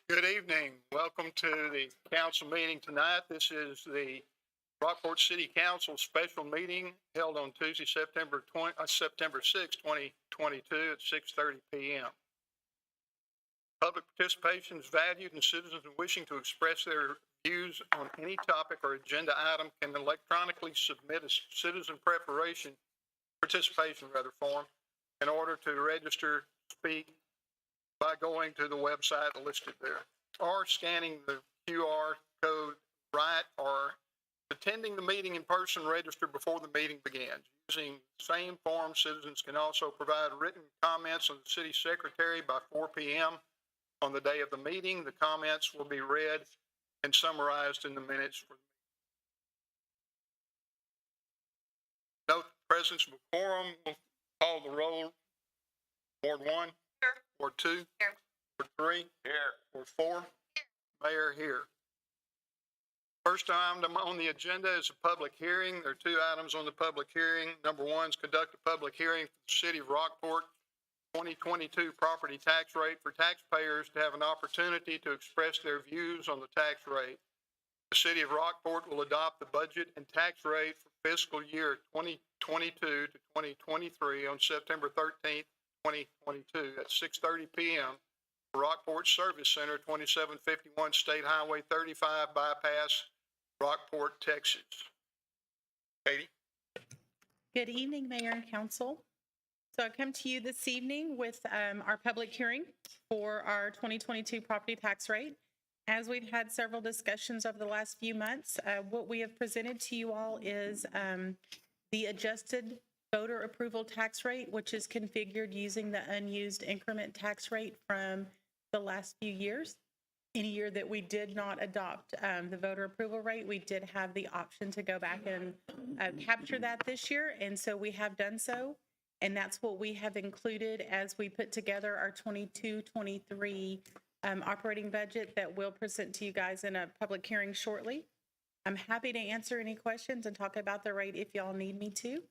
Good evening. Welcome to the council meeting tonight. This is the Rockport City Council special meeting held on Tuesday, September 6, 2022 at 6:30 p.m. Public participation is valued, and citizens wishing to express their views on any topic or agenda item can electronically submit a citizen participation form in order to register, speak by going to the website listed there, or scanning the QR code right, or attending the meeting in person, register before the meeting begins. Using the same form, citizens can also provide written comments on the city secretary by 4 p.m. on the day of the meeting. The comments will be read and summarized in the minutes. Note the presence of a quorum. We'll call the roll. Ward 1. Here. Ward 2. Here. Ward 3. Here. Ward 4. Here. Mayor here. First item on the agenda is a public hearing. There are two items on the public hearing. Number one is conduct a public hearing for the City of Rockport 2022 property tax rate for taxpayers to have an opportunity to express their views on the tax rate. The City of Rockport will adopt the budget and tax rate for fiscal year 2022 to 2023 on September 13th, 2022 at 6:30 p.m. Rockport Service Center, 2751 State Highway 35 bypass, Rockport, Texas. Katie. Good evening, Mayor and Council. So I come to you this evening with our public hearing for our 2022 property tax rate. As we've had several discussions over the last few months, what we have presented to you all is the adjusted voter approval tax rate, which is configured using the unused increment tax rate from the last few years. Any year that we did not adopt the voter approval rate, we did have the option to go back and capture that this year. And so we have done so. And that's what we have included as we put together our 22-23 operating budget that we'll present to you guys in a public hearing shortly. I'm happy to answer any questions and talk about the rate if y'all need me to.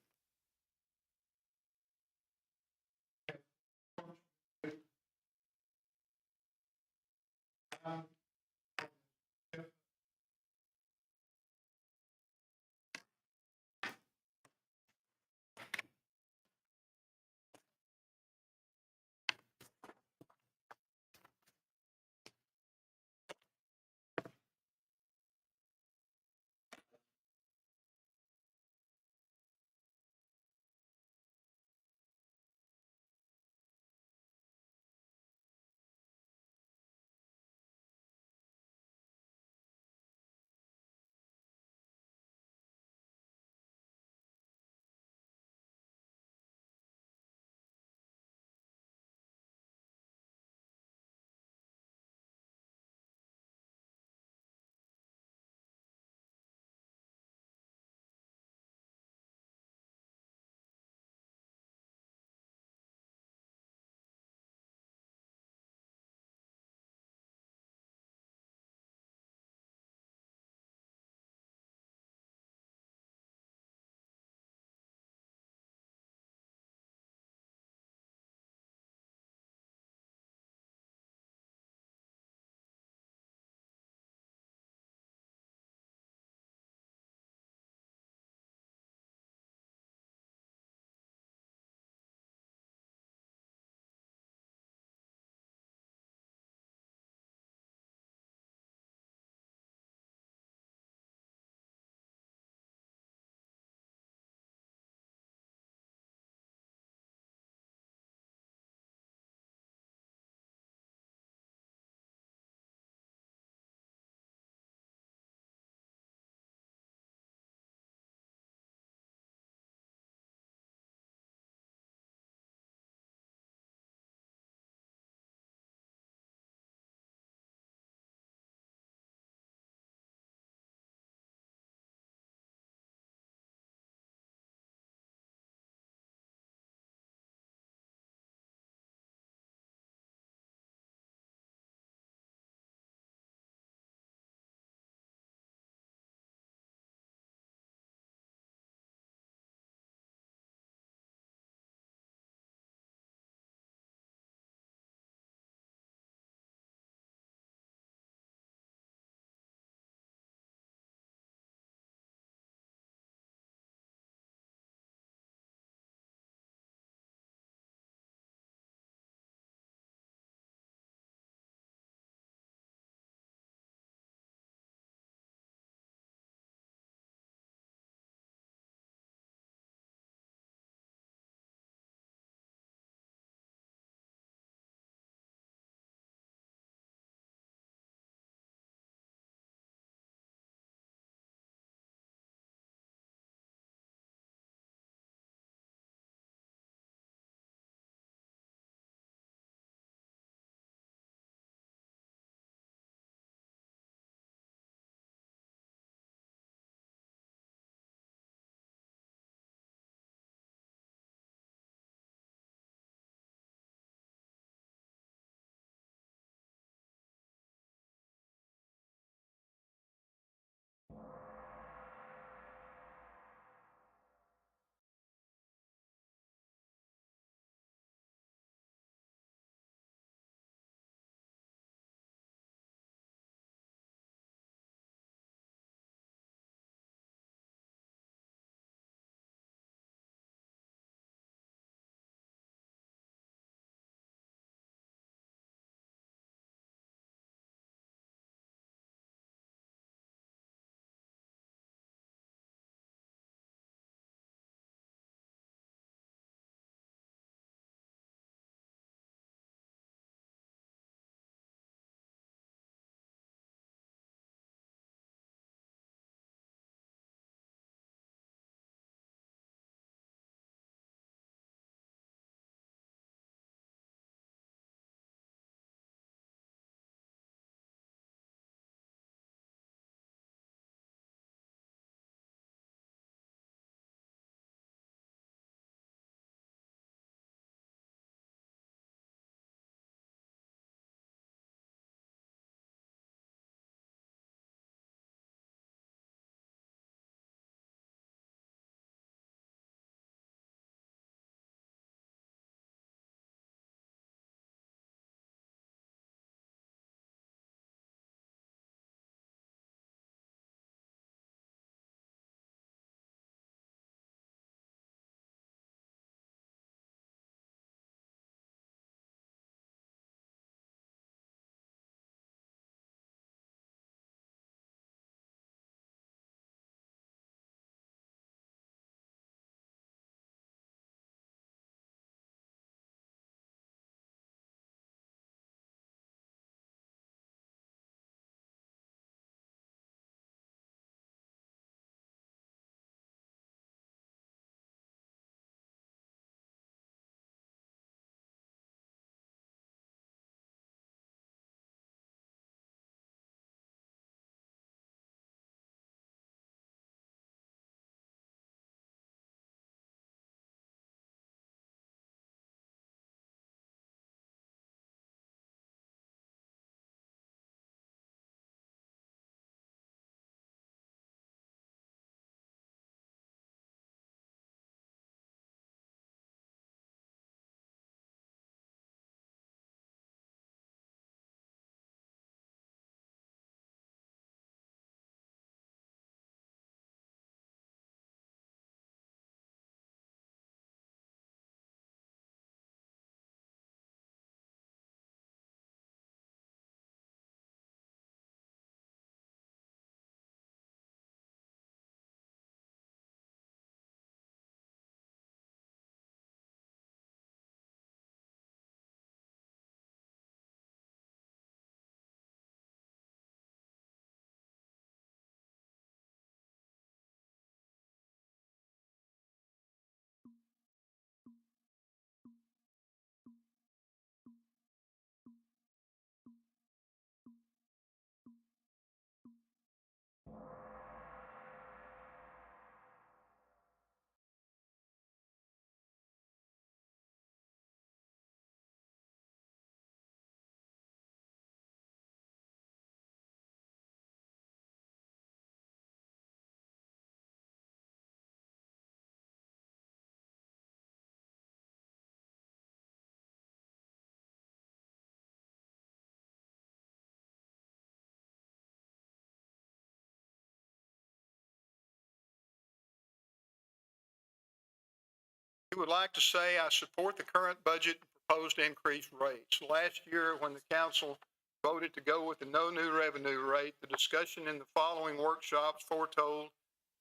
would like to say I support the current budget and proposed increased rates. Last year, when the council voted to go with the no new revenue rate, the discussion in the following workshops foretold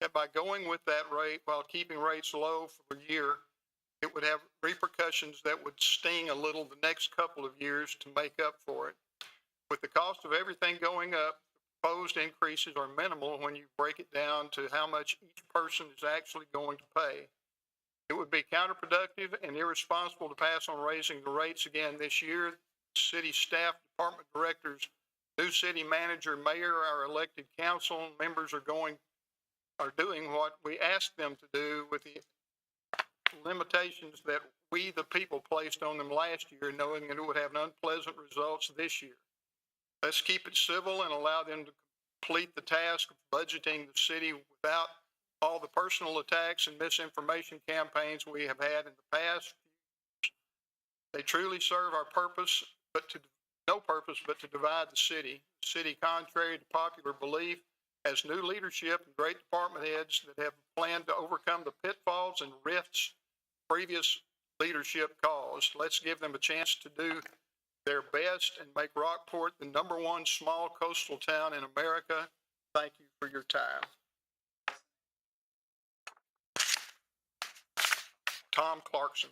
that by going with that rate while keeping rates low for a year, it would have repercussions that would sting a little the next couple of years to make up for it. With the cost of everything going up, the proposed increases are minimal when you break it down to how much each person is actually going to pay. It would be counterproductive and irresponsible to pass on raising the rates again this year. City staff, department directors, new city manager, mayor, our elected council members are doing what we asked them to do with the limitations that we, the people, placed on them last year, knowing that it would have unpleasant results this year. Let's keep it civil and allow them to complete the task of budgeting the city without all the personal attacks and misinformation campaigns we have had in the past. They truly serve our purpose, no purpose but to divide the city. The city, contrary to popular belief, has new leadership and great department heads that have planned to overcome the pitfalls and rifts previous leadership caused. Let's give them a chance to do their best and make Rockport the #1 small coastal town in America. Thank you for your time. Tom Clarkson.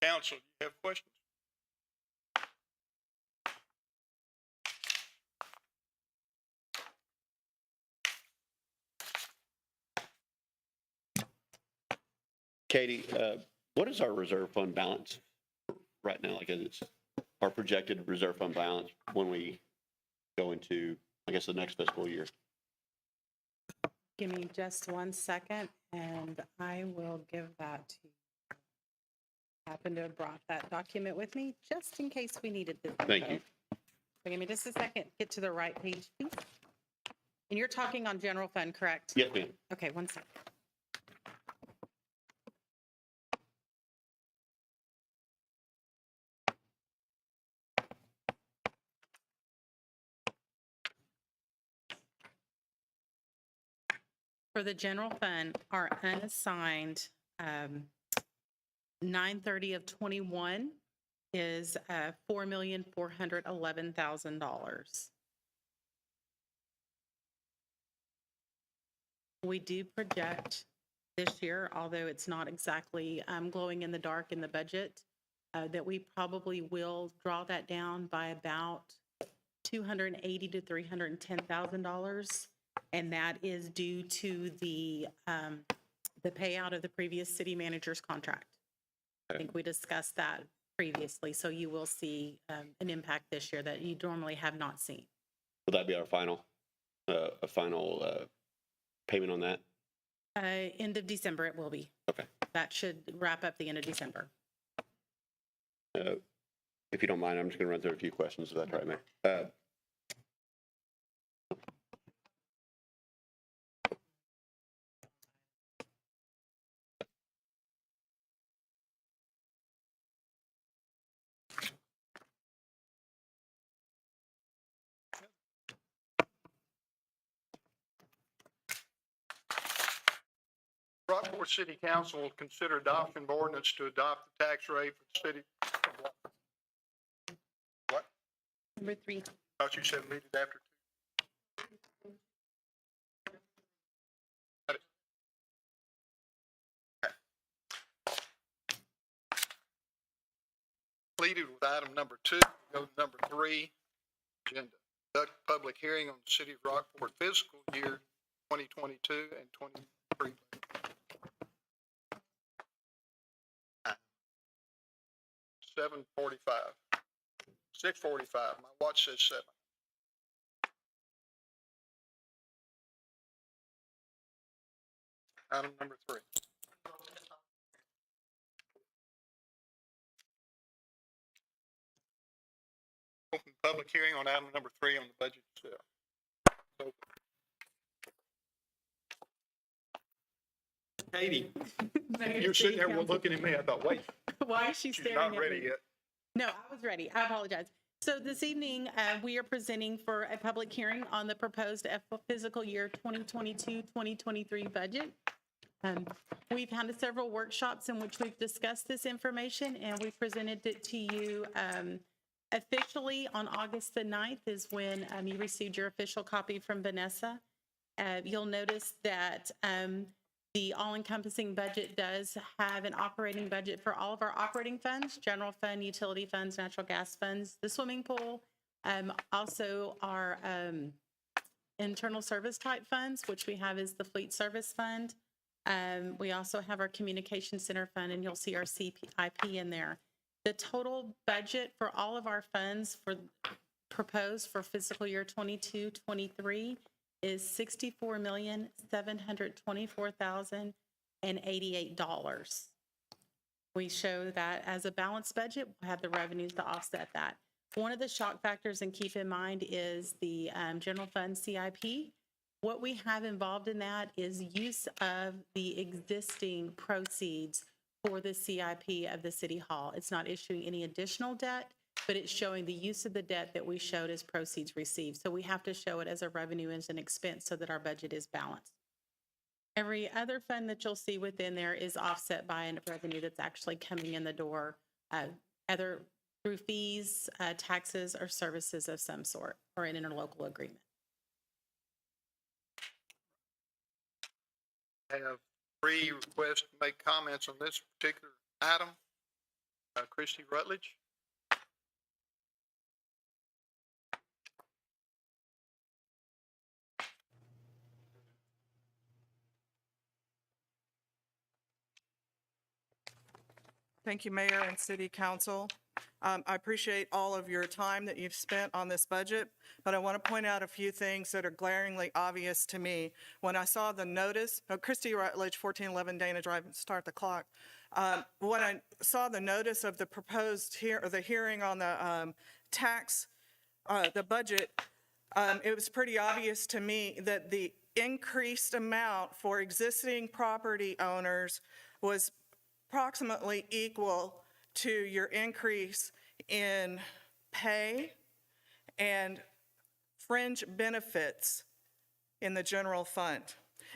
Council, do you have questions? Katie, what is our reserve fund balance right now? Like, it's our projected reserve fund balance when we go into, I guess, the next fiscal year? Give me just 1 second and I will give that to you. I happen to have brought that document with me just in case we needed this. Thank you. So give me just a second, get to the right page, please. And you're talking on general fund, correct? Yes, ma'am. Okay, 1 second. For the general fund, our unassigned 9/30 of 21 is $4,411,000. We do project this year, although it's not exactly glowing in the dark in the budget, that we probably will draw that down by about $280,000 to $310,000. And that is due to the payout of the previous city manager's contract. I think we discussed that previously, so you will see an impact this year that you normally have not seen. Will that be our final payment on that? End of December, it will be. Okay. That should wrap up the end of December. If you don't mind, I'm just going to run through a few questions, if that's right, Mayor. Rockport City Council will consider adoption of ordinance to adopt the tax rate for the city. What? Number 3. Thought you said meet it after 2. Got it. Okay. Completed with item number 2, go to number 3, agenda. Conduct public hearing on the City of Rockport fiscal year 2022 and 23. 7:45. 6:45. My watch says 7. Item number 3. Open public hearing on item number 3 on the budget itself. So, Katie, you're sitting there looking at me. I thought, wait, Why is she she's staring not at ready me? yet. No, I was ready. I apologize. So this evening, we are presenting for a public hearing on the proposed fiscal year 2022-2023 budget. We've had several workshops in which we've discussed this information, and we presented it to you officially on August the 9th is when you received your official copy from Vanessa. You'll notice that the all-encompassing budget does have an operating budget for all of our operating funds, general fund, utility funds, natural gas funds, the swimming pool, also our internal service type funds, which we have is the fleet service fund. We also have our communication center fund, and you'll see our CIP in there. The total budget for all of our funds proposed for fiscal year 22-23 is $64,724,088. We show that as a balanced budget. We'll have the revenues to offset that. One of the shock factors, and keep in mind, is the general fund CIP. What we have involved in that is use of the existing proceeds for the CIP of the City Hall. It's not issuing any additional debt, but it's showing the use of the debt that we showed as proceeds received. So we have to show it as a revenue and an expense so that our budget is balanced. Every other fund that you'll see within there is offset by a revenue that's actually coming in the door, either through fees, taxes, or services of some sort, or an interlocal agreement. I have 3 requests to make comments on this particular item. Christy Rutledge. Thank you, Mayor and City Council. I appreciate all of your time that you've spent on this budget, but I want to point out a few things that are glaringly obvious to me. When I saw the notice, Christy Rutledge, 1411 Dana Drive, start the clock. When I saw the notice of the proposed hearing on the the budget, it was pretty obvious to me that the increased amount for existing property owners was approximately equal to your increase in pay and fringe benefits in the general fund.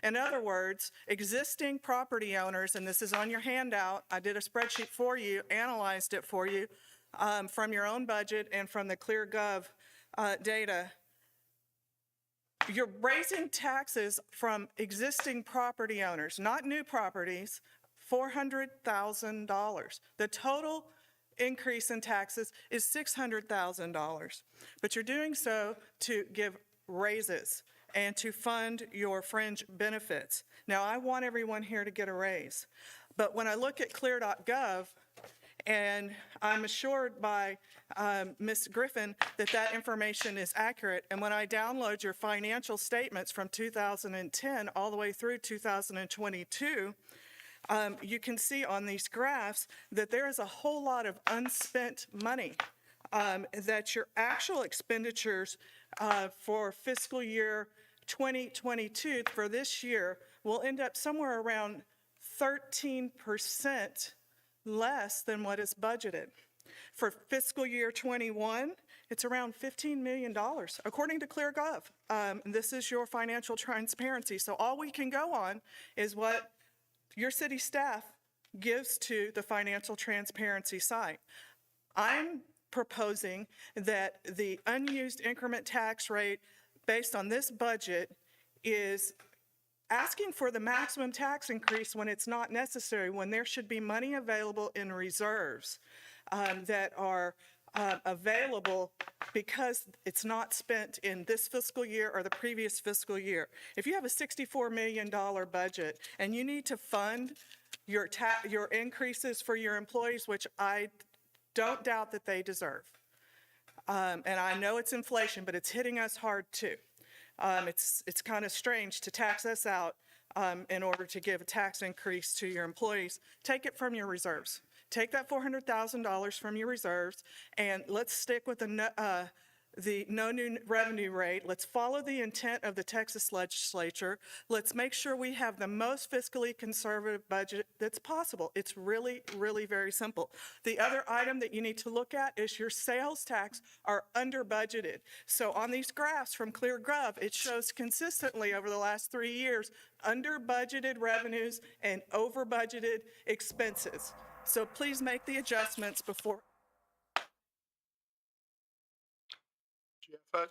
In other words, existing property owners, and this is on your handout, I did a spreadsheet for you, analyzed it for you from your own budget and from the ClearGov data. You're raising taxes from existing property owners, not new properties, $400,000. The total increase in taxes is $600,000, but you're doing so to give raises and to fund your fringe benefits. Now, I want everyone here to get a raise, but when I look at clear.gov, and I'm assured by Ms. Griffin that that information is accurate, and when I download your financial statements from 2010 all the way through 2022, you can see on these graphs that there is a whole lot of unspent money, that your actual expenditures for fiscal year 2022 for this year will end up somewhere around 13% less than what is budgeted. For fiscal year 21, it's around $15 million, according to ClearGov. This is your financial transparency. So all we can go on is what your city staff gives to the financial transparency site. I'm proposing that the unused increment tax rate based on this budget is asking for the maximum tax increase when it's not necessary, when there should be money available in reserves that are available because it's not spent in this fiscal year or the previous fiscal year. If you have a $64 million budget and you need to fund your increases for your employees, which I don't doubt that they deserve, and I know it's inflation, but it's hitting us hard too. It's kind of strange to tax us out in order to give a tax increase to your employees. Take it from your reserves. Take that $400,000 from your reserves, and let's stick with the no new revenue rate. Let's follow the intent of the Texas legislature. Let's make sure we have the most fiscally conservative budget that's possible. It's really, really very simple. The other item that you need to look at is your sales tax are under budgeted. So on these graphs from ClearGov, it shows consistently over the last 3 years, under budgeted revenues and over budgeted expenses. So please make the adjustments before. Jeff Hutt?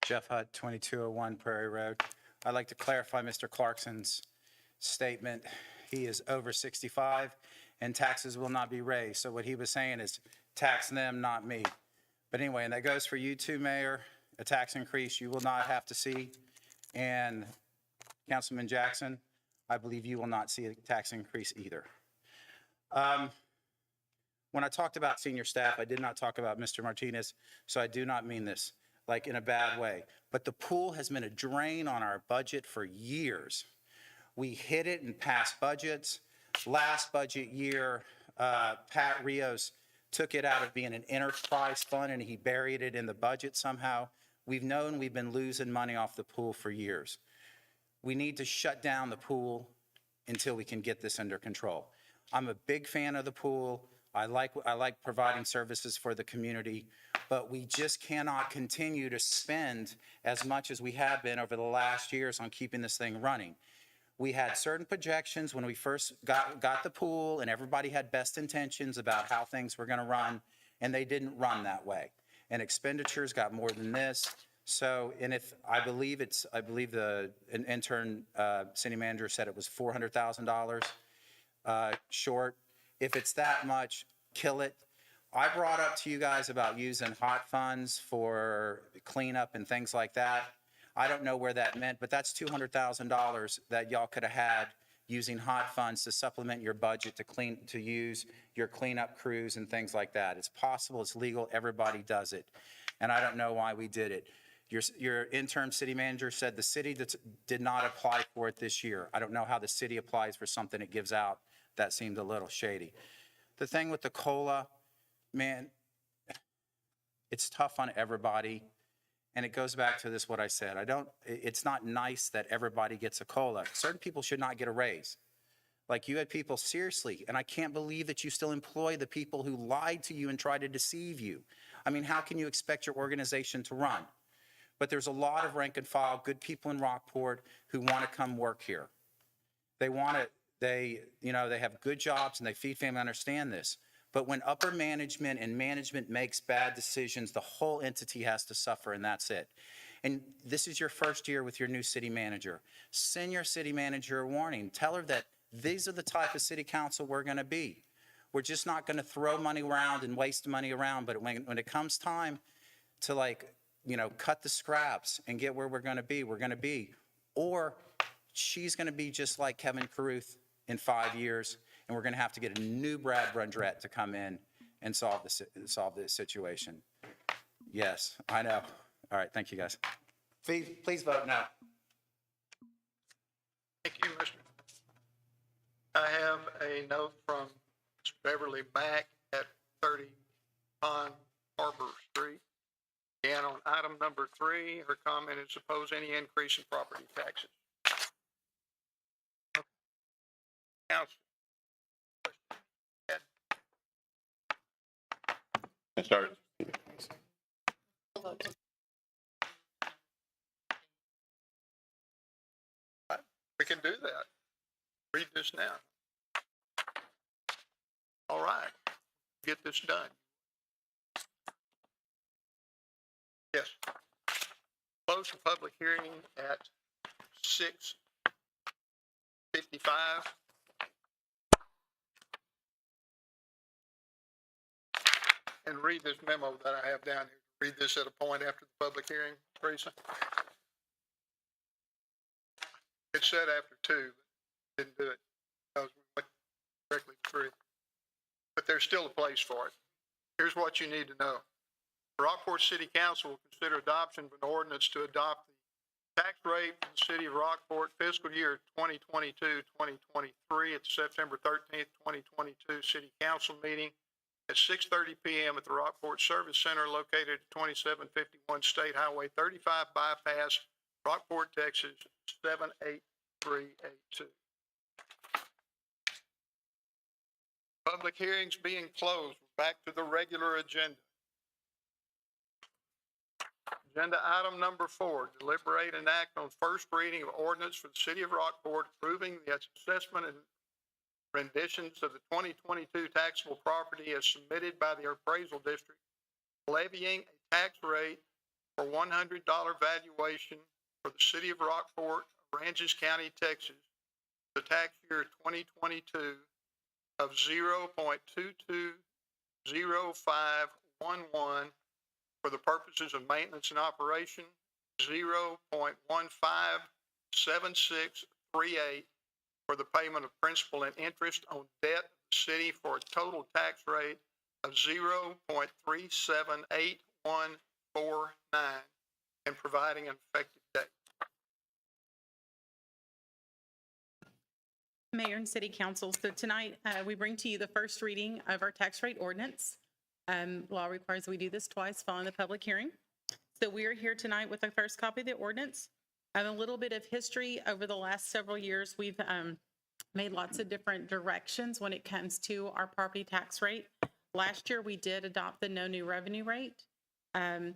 Jeff Hutt, 2201 Prairie Road. I'd like to clarify Mr. Clarkson's statement. He is over 65 and taxes will not be raised. So what he was saying is tax them, not me. But anyway, and that goes for you too, Mayor. A tax increase you will not have to see. And Councilman Jackson, I believe you will not see a tax increase either. When I talked about senior staff, I did not talk about Mr. Martinez, so I do not mean this like in a bad way. But the pool has been a drain on our budget for years. We hit it in past budgets. Last budget year, Pat Rios took it out of being an enterprise fund and he buried it in the budget somehow. We've known we've been losing money off the pool for years. We need to shut down the pool until we can get this under control. I'm a big fan of the pool. I like providing services for the community, but we just cannot continue to spend as much as we have been over the last years on keeping this thing running. We had certain projections when we first got the pool, and everybody had best intentions about how things were going to run, and they didn't run that way. And expenditures got more than this. So, and if I believe an intern city manager said it was $400,000 short. If it's that much, kill it. I brought up to you guys about using hot funds for cleanup and things like that. I don't know where that meant, but that's $200,000 that y'all could have had using hot funds to supplement your budget to use your cleanup crews and things like that. It's possible, it's legal, everybody does it. And I don't know why we did it. Your interim city manager said the city did not apply for it this year. I don't know how the city applies for something it gives out. That seemed a little shady. The thing with the COLA, man, it's tough on everybody. And it goes back to this, what I said. It's not nice that everybody gets a COLA. Certain people should not get a raise. Like you had people, seriously, and I can't believe that you still employ the people who lied to you and tried to deceive you. I mean, how can you expect your organization to run? But there's a lot of rank and file, good people in Rockport who want to come work here. They want to, they have good jobs and they feed family, I understand this. But when upper management and management makes bad decisions, the whole entity has to suffer, and that's it. And this is your first year with your new city manager. Send your city manager a warning. Tell her that these are the type of city council we're going to be. We're just not going to throw money around and waste money around, but when it comes time to cut the scraps and get where we're going to be. Or she's going to be just like Kevin Carruth in 5 years, and we're going to have to get a new Brad Brundrett to come in and solve this situation. Yes, I know. All right, thank you, guys. Please vote no. Thank you, Mr. I have a note from Ms. Beverly Mack at 30 Pond Harbor Street. And on item number 3, her comment is oppose any increase in property taxes. Council. I start. We can do that. Read this now. All right, get this done. Yes. Close the public hearing at 6:55. And read this memo that I have down here. Read this at a point after the public hearing, Teresa. It said after 2, but didn't do it because we went directly to 3. But there's still a place for it. Here's what you need to know. The Rockport City Council will consider adoption of an ordinance to adopt the tax rate for the city of Rockport fiscal year 2022-2023 at the September 13th, 2022 City Council meeting at 6:30 PM at the Rockport Service Center located at 2751 State Highway 35 bypass, Rockport, Texas 78382. Public hearings being closed. Back to the regular agenda. Agenda item number 4, deliberate and act on first reading of ordinance for the city of Rockport approving the assessment and renditions of the 2022 taxable property as submitted by the appraisal district, levying a tax rate for $100 valuation for the city of Rockport, Aransas County, Texas, the tax year 2022 of 0.220511 for the purposes of maintenance and operation, 0.157638 for the payment of principal and interest on debt of the city for a total tax rate of 0.378149 and providing an effective date. Mayor and City Council, so tonight we bring to you the first reading of our tax rate ordinance. Law requires we do this twice following the public hearing. So we are here tonight with the first copy of the ordinance. A little bit of history over the last several years. We've made lots of different directions when it comes to our property tax rate. Last year, we did adopt the no new revenue rate. And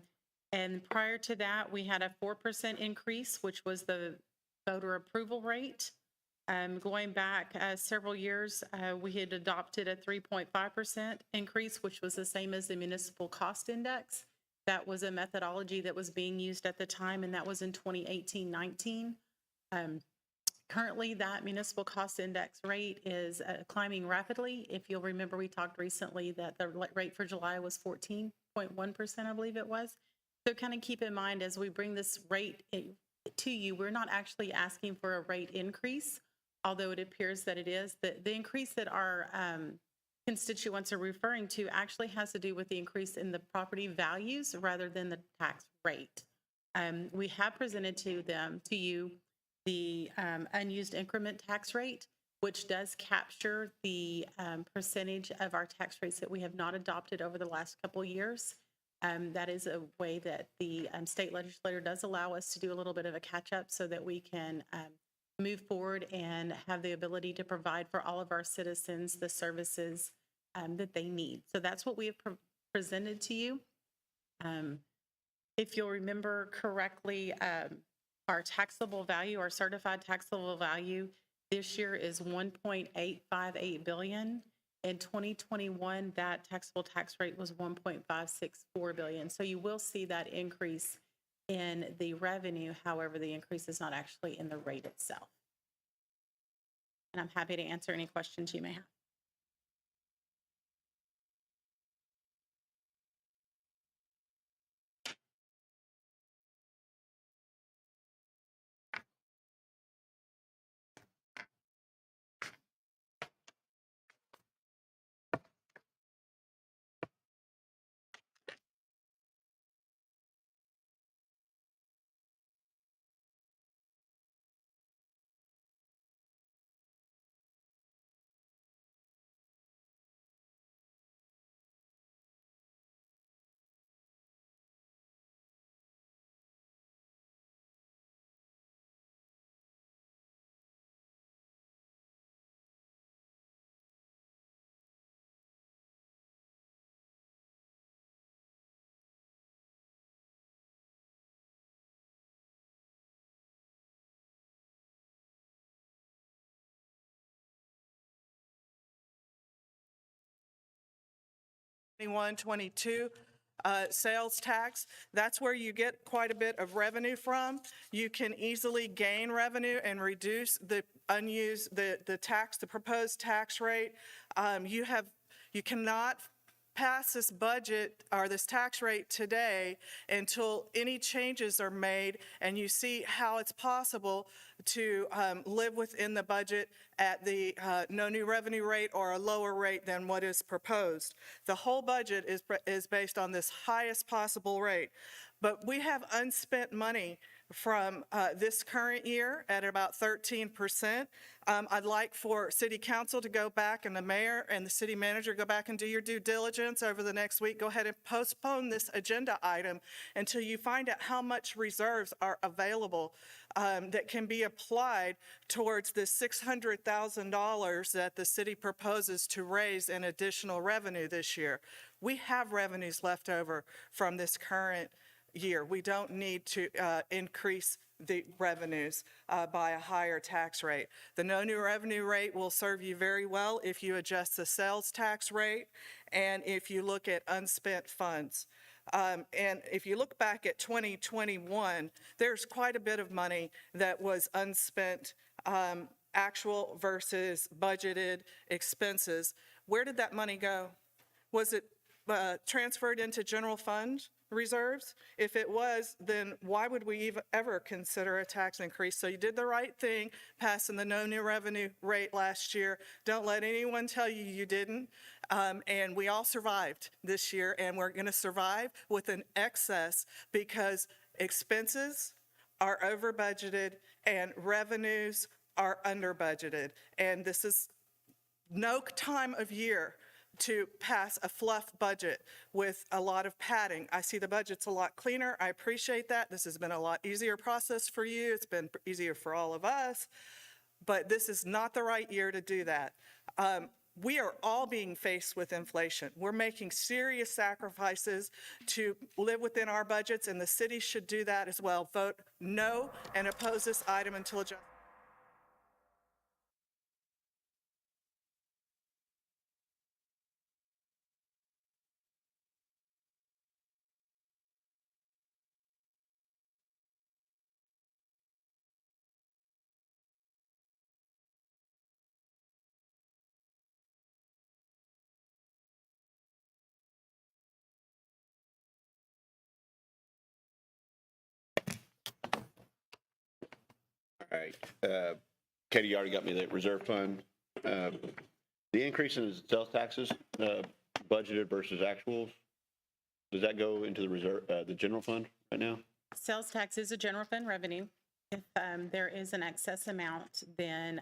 prior to that, we had a 4% increase, which was the voter approval rate. Going back several years, we had adopted a 3.5% increase, which was the same as the municipal cost index. That was a methodology that was being used at the time, and that was in 2018-19. Currently, that municipal cost index rate is climbing rapidly. If you'll remember, we talked recently that the rate for July was 14.1%, I believe it was. So kind of keep in mind as we bring this rate to you, we're not actually asking for a rate increase, although it appears that it is. The increase that our constituents are referring to actually has to do with the increase in the property values rather than the tax rate. We have presented to you the unused increment tax rate, which does capture the percentage of our tax rates that we have not adopted over the last couple of years. That is a way that the state legislature does allow us to do a little bit of a catch up so that we can move forward and have the ability to provide for all of our citizens the services that they need. So that's what we have presented to you. If you'll remember correctly, our taxable value, our certified taxable value this year is $1.858 billion. In 2021, that taxable tax rate was $1.564 billion. So you will see that increase in the revenue. However, the increase is not actually in the rate itself. And I'm happy to answer any questions you may have. 21-22 sales tax. That's where you get quite a bit of revenue from. You can easily gain revenue and reduce the unused, the proposed tax rate. You cannot pass this budget or this tax rate today until any changes are made and you see how it's possible to live within the budget at the no new revenue rate or a lower rate than what is proposed. The whole budget is based on this highest possible rate. But we have unspent money from this current year at about 13%. I'd like for City Council to go back and the mayor and the city manager go back and do your due diligence over the next week. Go ahead and postpone this agenda item until you find out how much reserves are available that can be applied towards the $600,000 that the city proposes to raise in additional revenue this year. We have revenues left over from this current year. We don't need to increase the revenues by a higher tax rate. The no new revenue rate will serve you very well if you adjust the sales tax rate and if you look at unspent funds. And if you look back at 2021, there's quite a bit of money that was unspent, actual versus budgeted expenses. Where did that money go? Was it transferred into general fund reserves? If it was, then why would we ever consider a tax increase? So you did the right thing, passing the no new revenue rate last year. Don't let anyone tell you you didn't. And we all survived this year, and we're going to survive with an excess because expenses are over budgeted and revenues are under budgeted. And this is no time of year to pass a fluff budget with a lot of padding. I see the budget's a lot cleaner. I appreciate that. This has been a lot easier process for you. It's been easier for all of us. But this is not the right year to do that. We are all being faced with inflation. We're making serious sacrifices to live within our budgets, and the city should do that as well. Vote no and oppose this item until adjusted. All right. Katie, you already got me the reserve fund. The increase in sales taxes, budgeted versus actuals, does that go into the reserve, the general fund right now? Sales tax is a general fund revenue. If there is an excess amount, then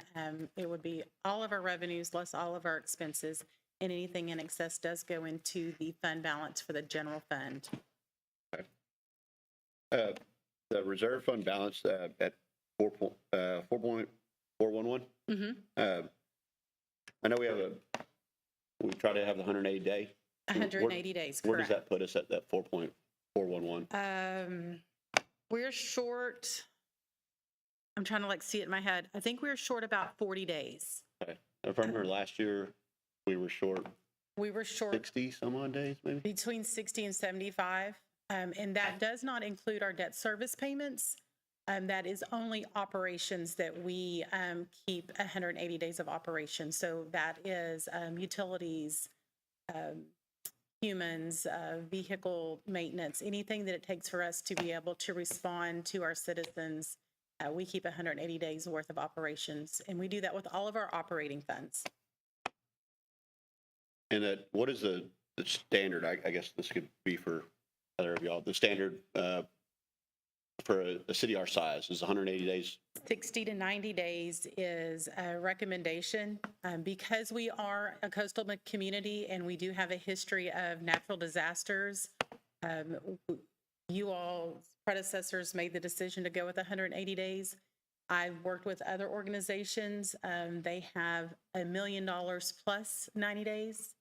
it would be all of our revenues less all of our expenses, and anything in excess does go into the fund balance for the general fund. The reserve fund balance at 4.411. I know we try to have the 180 day. 180 days, Where does correct. that put us at that 4.411? We're short, I'm trying to see it in my head. I think we're short about 40 days. Okay. If I remember last year, we were short We were short 60 some odd days, maybe? between 60 and 75. And that does not include our debt service payments. That is only operations that we keep 180 days of operation. So that is utilities, humans, vehicle maintenance, anything that it takes for us to be able to respond to our citizens. We keep 180 days worth of operations, and we do that with all of our operating funds. And what is the standard? I guess this could be for other of y'all. The standard for a city our size is 180 days. 60 to 90 days is a recommendation. Because we are a coastal community and we do have a history of natural disasters, you all predecessors made the decision to go with 180 days. I've worked with other organizations. They have $1 million plus 90 days.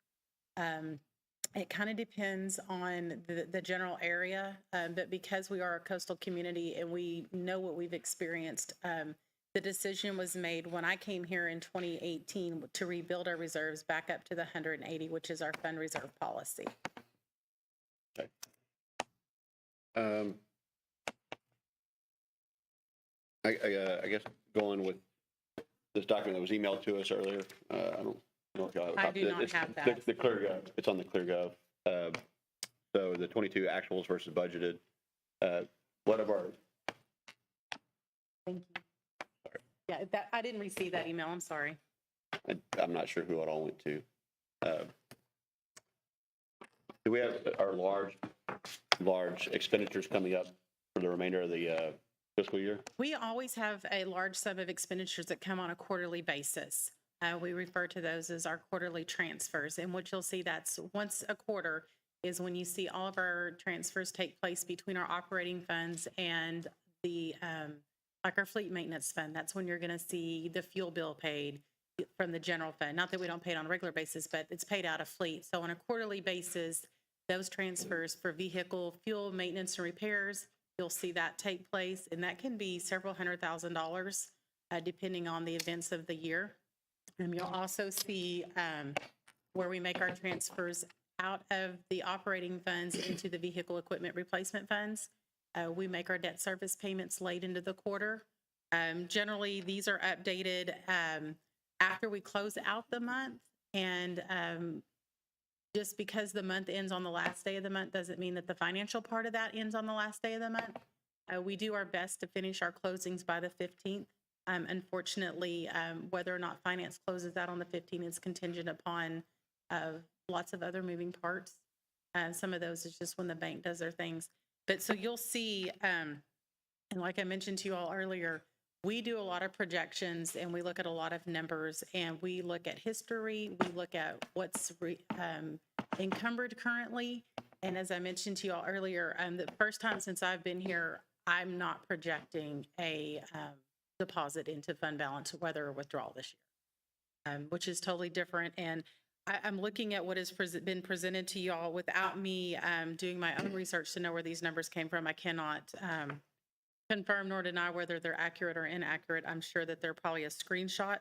It kind of depends on the general area, but because we are a coastal community and we know what we've experienced, the decision was made when I came here in 2018 to rebuild our reserves back up to the 180, which is our fund reserve policy. Okay. I guess going with this document that was emailed to us earlier, I don't know if y'all have a I copy. do not It's have that. The ClearGov, it's on the ClearGov So the 22 actuals versus budgeted. What of our, Thank you. Yeah, I didn't receive that email. I'm sorry. I'm not sure who it all went to. Do we have our large expenditures coming up for the remainder of the fiscal year? We always have a large sum of expenditures that come on a quarterly basis. We refer to those as our quarterly transfers, and what you'll see that's once a quarter is when you see all of our transfers take place between our operating funds and the, like our fleet maintenance fund. That's when you're going to see the fuel bill paid from the general fund. Not that we don't pay it on a regular basis, but it's paid out of fleet. So on a quarterly basis, those transfers for vehicle fuel maintenance and repairs, you'll see that take place, and that can be several $100,000 depending on the events of the year. And you'll also see where we make our transfers out of the operating funds into the vehicle equipment replacement funds. We make our debt service payments late into the quarter. Generally, these are updated after we close out the month, and just because the month ends on the last day of the month doesn't mean that the financial part of that ends on the last day of the month. We do our best to finish our closings by the 15th. Unfortunately, whether or not finance closes out on the 15th is contingent upon lots of other moving parts. Some of those is just when the bank does their things. But so you'll see, and like I mentioned to you all earlier, we do a lot of projections and we look at a lot of numbers, and we look at history. We look at what's encumbered currently. And as I mentioned to you all earlier, the first time since I've been here, I'm not projecting a deposit into fund balance, whether or withdrawal this year, which is totally different. And I'm looking at what has been presented to you all without me doing my own research to know where these numbers came from. I cannot confirm nor deny whether they're accurate or inaccurate. I'm sure that they're probably a screenshot,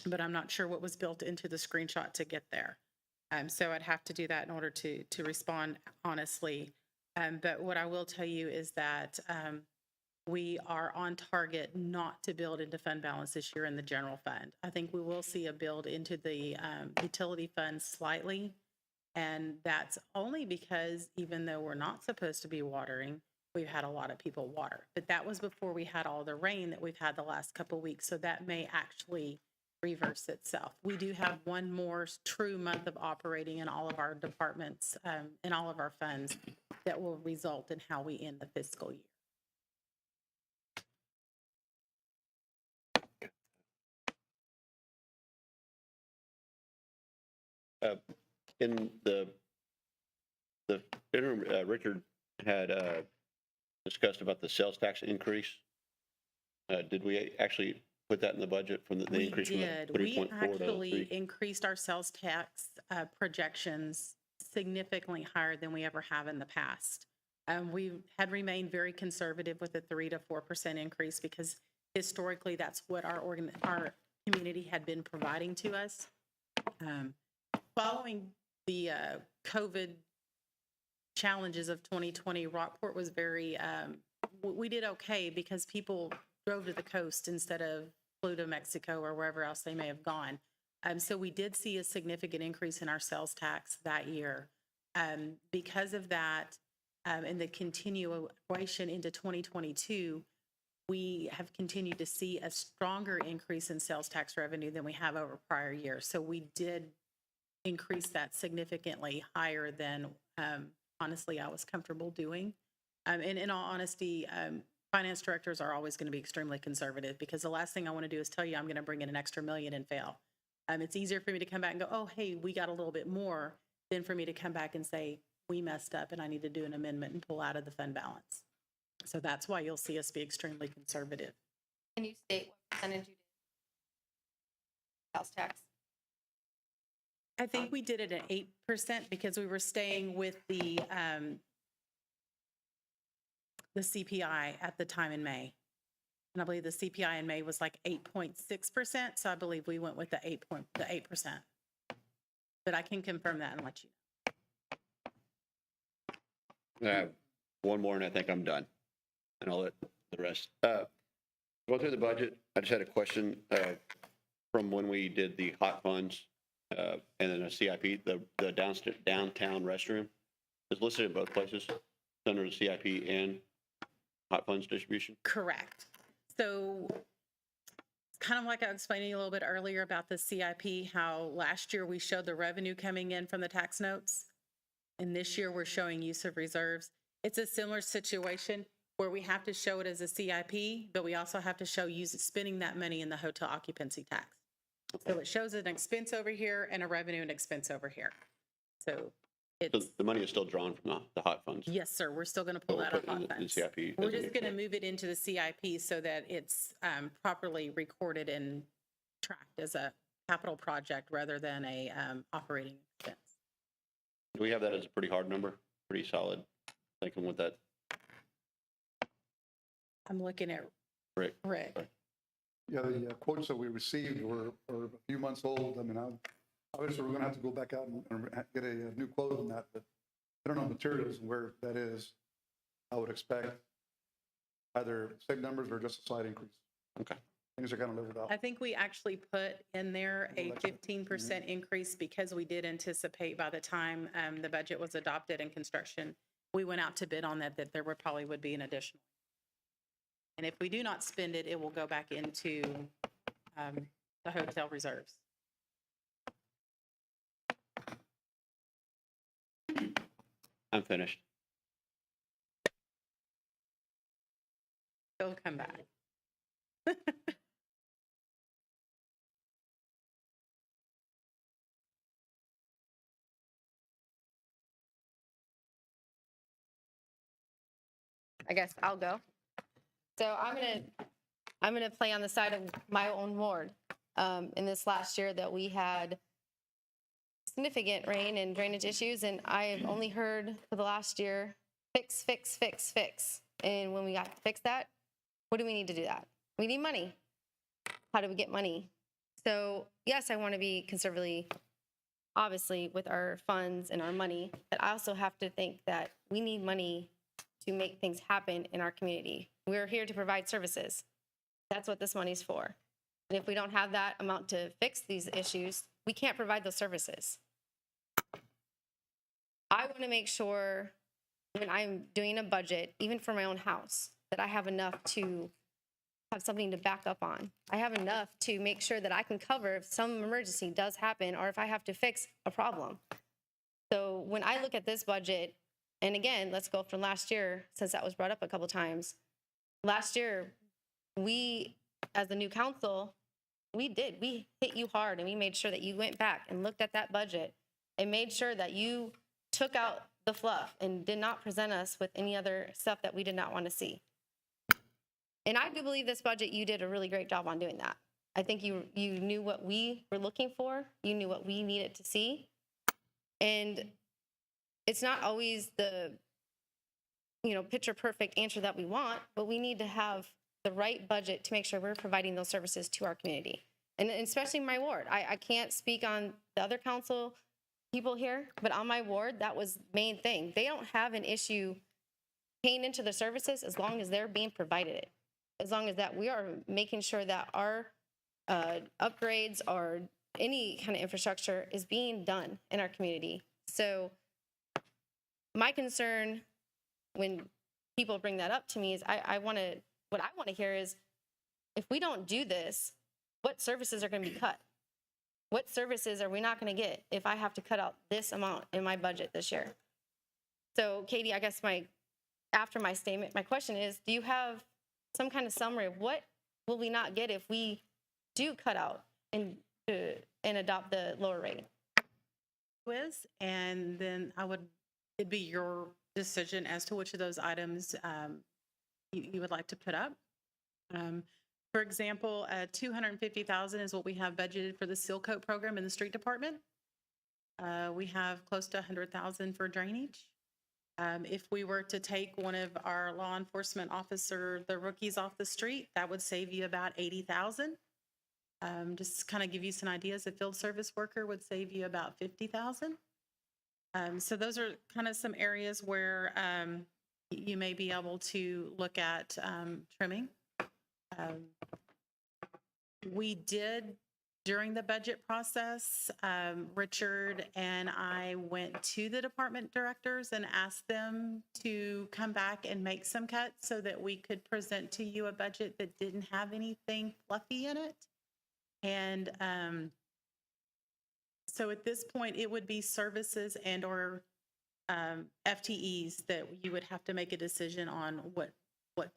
but I'm not sure what was built into the screenshot to get there. So I'd have to do that in order to respond honestly. But what I will tell you is that we are on target not to build into fund balance this year in the general fund. I think we will see a build into the utility fund slightly. And that's only because even though we're not supposed to be watering, we've had a lot of people water. But that was before we had all the rain that we've had the last couple of weeks. So that may actually reverse itself. We do have one more true month of operating in all of our departments, in all of our funds, that will result in how we end the fiscal year. In the interim, Richard had discussed about the sales tax increase. Did we actually put that in the budget from the increase from the 3.4 We to 3? actually increased our sales tax projections significantly higher than we ever have in the past. We had remained very conservative with a 3 to 4% increase because historically that's what our community had been providing to us. Following the COVID challenges of 2020, Rockport was very, we did okay because people drove to the coast instead of flew to Mexico or wherever else they may have gone. So we did see a significant increase in our sales tax that year. Because of that, and the continuation into 2022, we have continued to see a stronger increase in sales tax revenue than we have over prior years. So we did increase that significantly higher than honestly I was comfortable doing. And in all honesty, finance directors are always going to be extremely conservative because the last thing I want to do is tell you I'm going to bring in an extra $1 million and fail. It's easier for me to come back and go, oh, hey, we got a little bit more, than for me to come back and say, we messed up and I need to do an amendment and pull out of the fund balance. So that's why you'll see us be extremely conservative. Can you state what percentage you did? Sales tax? I think we did it at 8% because we were staying with the CPI at the time in May. And I believe the CPI in May was like 8.6%. So I believe we went with the 8%. But I can confirm that and let you know. One more and I think I'm done. And I'll let the rest. Go through the budget. I just had a question from when we did the hot funds. And then a CIP, the downtown restroom is listed in both places, it's under the CIP and hot funds distribution. Correct. So it's kind of like I explained to you a little bit earlier about the CIP, how last year we showed the revenue coming in from the tax notes. And this year we're showing use of reserves. It's a similar situation where we have to show it as a CIP, but we also have to show spending that money in the hotel occupancy tax. So it shows an expense over here and a revenue and expense over here. So So it's, the money is still drawn from the hot funds. yes, sir, we're still going to pull We'll that put off it in hot the funds. CIP We're as a just new- going to move it into the CIP so that it's properly recorded and tracked as a capital project rather than a operating expense. Do we have that as a pretty hard number? Pretty solid, thinking with that, I'm looking at Rick? Rick. Yeah, the quotes that we received were a few months old. I mean, obviously, we're gonna have to go back out and get a new quote on that, but I don't know materials and where that is. I would expect either same numbers or just a slight increase. Okay. Things are kind of leveled out. I think we actually put in there a Election. 15% increase because we did anticipate by the time the budget was adopted in construction, we went out to bid on that there would be an additional. And if we do not spend it, it will go back into the hotel reserves. I'm finished. It'll come back. I guess I'll go. So I'm gonna play on the side of my own ward. In this last year that we had significant rain and drainage issues, and I have only heard for the last year, fix, fix, fix, fix. And when we got to fix that, what do we need to do that? We need money. How do we get money? So yes, I want to be conservatively, obviously, with our funds and our money, but I also have to think that we need money to make things happen in our community. We're here to provide services. That's what this money's for. And if we don't have that amount to fix these issues, we can't provide those services. I want to make sure when I'm doing a budget, even for my own house, that I have enough to have something to back up on. I have enough to make sure that I can cover if some emergency does happen or if I have to fix a problem. So when I look at this budget, and again, let's go from last year, since that was brought up a couple times. Last year, we, as the new council, we hit you hard, and we made sure that you went back and looked at that budget and made sure that you took out the fluff and did not present us with any other stuff that we did not want to see. And I do believe this budget, you did a really great job on doing that. I think you knew what we were looking for. You knew what we needed to see. And it's not always the, picture perfect answer that we want, but we need to have the right budget to make sure we're providing those services to our community. And especially my ward. I can't speak on the other council people here, but on my ward, that was the main thing. They don't have an issue paying into the services as long as they're being provided it. As long as that we are making sure that our upgrades or any kind of infrastructure is being done in our community. So my concern when people bring that up to me is what I want to hear is, if we don't do this, what services are going to be cut? What services are we not going to get if I have to cut out this amount in my budget this year? So Katie, I guess after my statement, my question is, do you have some kind of summary of what will we not get if we do cut out and adopt the lower rate? And then it'd be your decision as to which of those items you would like to put up. For example, $250,000 is what we have budgeted for the seal coat program in the street department. We have close to $100,000 for drainage. If we were to take one of our law enforcement officer, the rookies off the street, that would save you about $80,000. Just kind of give you some ideas. A field service worker would save you about $50,000. So those are kind of some areas where you may be able to look at trimming. We did During the budget process, Richard and I went to the department directors and asked them to come back and make some cuts so that we could present to you a budget that didn't have anything fluffy in it. And so at this point, it would be services and or FTEs that you would have to make a decision on what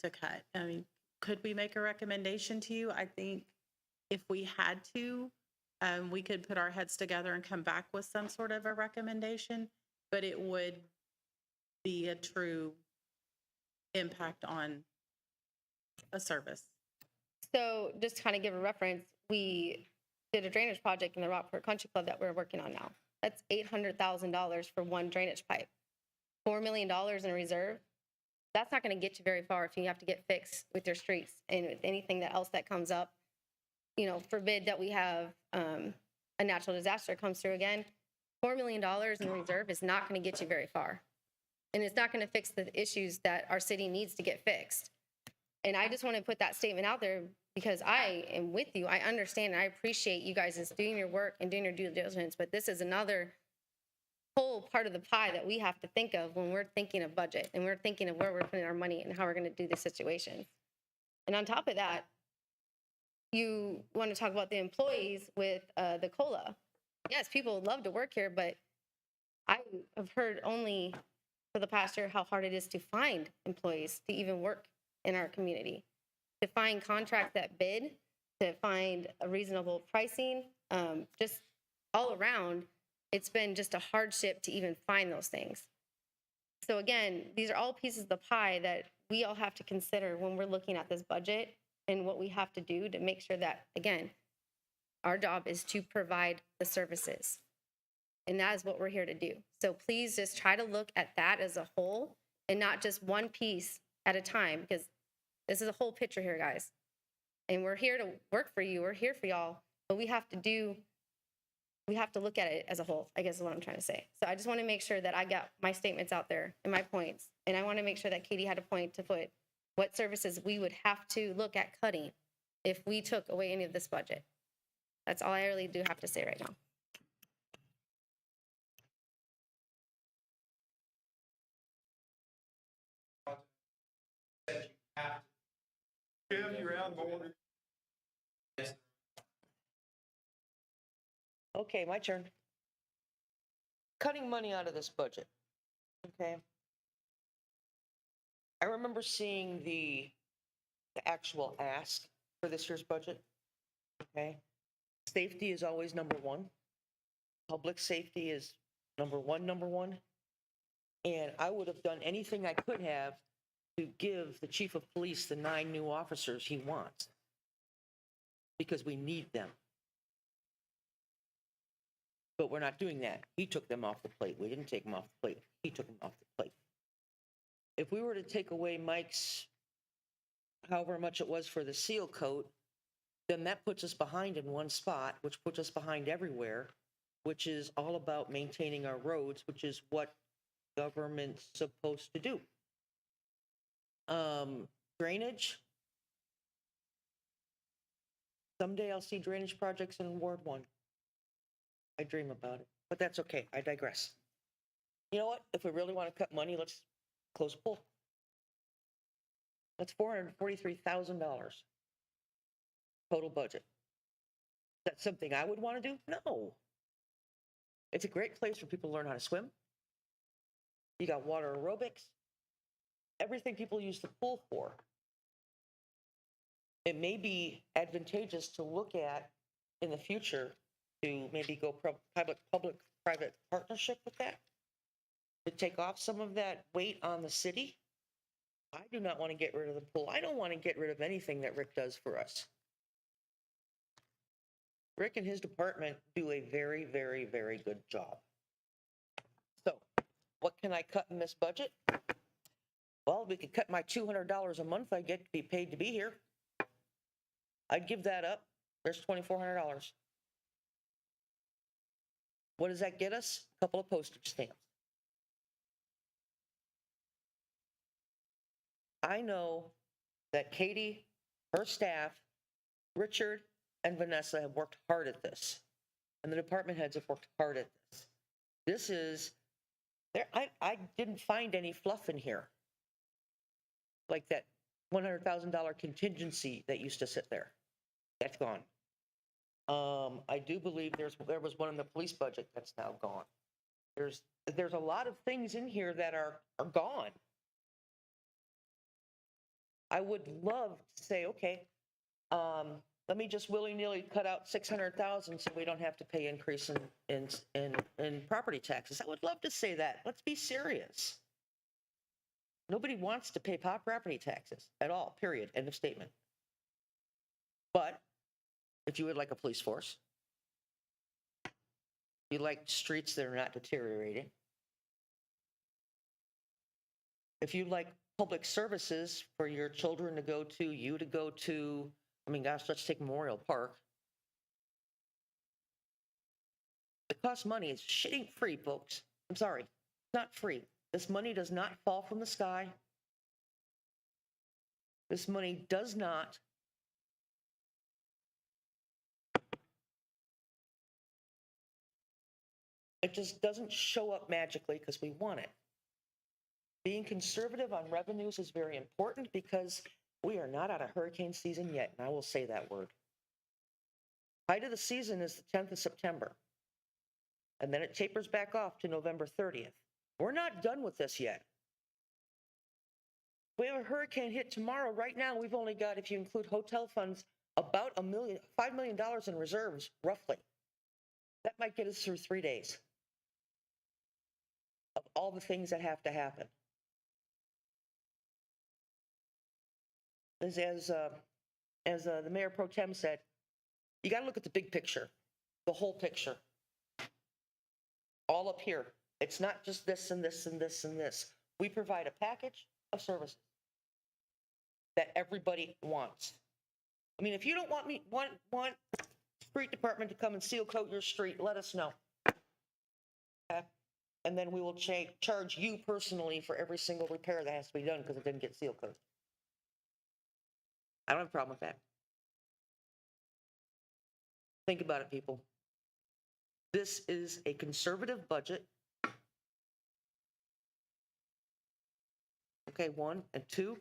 to cut. I mean, could we make a recommendation to you? I think if we had to, we could put our heads together and come back with some sort of a recommendation, but it would be a true impact on a service. So just to kind of give a reference, we did a drainage project in the Rockport Country Club that we're working on now. That's $800,000 for one drainage pipe. $4 million in reserve. That's not going to get you very far if you have to get fixed with your streets and with anything else that comes up. You know, forbid that we have a natural disaster comes through again. $4 million in reserve is not going to get you very far. And it's not going to fix the issues that our city needs to get fixed. And I just want to put that statement out there because I am with you. I understand and I appreciate you guys doing your work and doing your due diligence, but this is another whole part of the pie that we have to think of when we're thinking of budget and we're thinking of where we're putting our money and how we're going to do this situation. And on top of that, you want to talk about the employees with the COLA. Yes, people love to work here, but I have heard only for the past year how hard it is to find employees to even work in our community, to find contracts that bid, to find a reasonable pricing, just all around. It's been just a hardship to even find those things. So again, these are all pieces of the pie that we all have to consider when we're looking at this budget and what we have to do to make sure that, again, our job is to provide the services. And that is what we're here to do. So please just try to look at that as a whole and not just one piece at a time, because this is a whole picture here, guys. And we're here to work for you. We're here for y'all, but we have to look at it as a whole, I guess is what I'm trying to say. So I just want to make sure that I got my statements out there and my points. And I want to make sure that Katie had a point to put what services we would have to look at cutting if we took away any of this budget. That's all I really do have to say right now. Jeff, you're out of order. Okay, my turn. Cutting money out of this budget. Okay. I remember seeing the actual ask for this year's budget. Okay. Safety is always number one. Public safety is number one. And I would have done anything I could have to give the chief of police the 9 new officers he wants. Because we need them. But we're not doing that. He took them off the plate. We didn't take them off the plate. He took them off the plate. If we were to take away Mike's, however much it was for the seal coat, then that puts us behind in one spot, which puts us behind everywhere, which is all about maintaining our roads, which is what government's supposed to do. Drainage. Someday I'll see drainage projects in Ward 1. I dream about it, but that's okay. I digress. You know what? If we really want to cut money, let's close a pool. That's $443,000 total budget. Is that something I would want to do? No. It's a great place for people to learn how to swim. You got water aerobics, everything people use the pool for. It may be advantageous to look at in the future to maybe go public-private partnership with that, to take off some of that weight on the city. I do not want to get rid of the pool. I don't want to get rid of anything that Rick does for us. Rick and his department do a very, very, very good job. So, what can I cut in this budget? Well, we could cut my $200 a month I get to be paid to be here. I'd give that up. There's $2,400. What does that get us? A couple of postage stamps. I know that Katie, her staff, Richard, and Vanessa have worked hard at this, and the department heads have worked hard at this. This is, I didn't find any fluff in here. Like that $100,000 contingency that used to sit there. That's gone. I do believe there was one in the police budget that's now gone. There's a lot of things in here that are gone. I would love to say, okay, let me just willy-nilly cut out 600,000 so we don't have to pay increase in property taxes. I would love to say that. Let's be serious. Nobody wants to pay property taxes at all, period, end of statement. But if you would like a police force, you like streets that are not deteriorating, if you like public services for your children to go to, you to go to, I mean, gosh, let's take Memorial Park. It costs money. It's shitting free, folks. I'm sorry. It's not free. This money does not fall from the sky. This money does not it just doesn't show up magically because we want it. Being conservative on revenues is very important because we are not out of hurricane season yet, and I will say that word. Height of the season is the 10th of September, and then it tapers back off to November 30th. We're not done with this yet. We have a hurricane hit tomorrow. Right now, we've only got, if you include hotel funds, about $5 million in reserves, roughly. That might get us through 3 days of all the things that have to happen. As the Mayor Pro Tem said, you got to look at the big picture, the whole picture. All up here. It's not just this and this and this and this. We provide a package of services that everybody wants. I mean, if you don't want street department to come and seal coat your street, let us know. Okay? And then we will charge you personally for every single repair that has to be done because it didn't get seal coated. I don't have a problem with that. Think about it, people. This is a conservative budget. Okay, 1 and 2.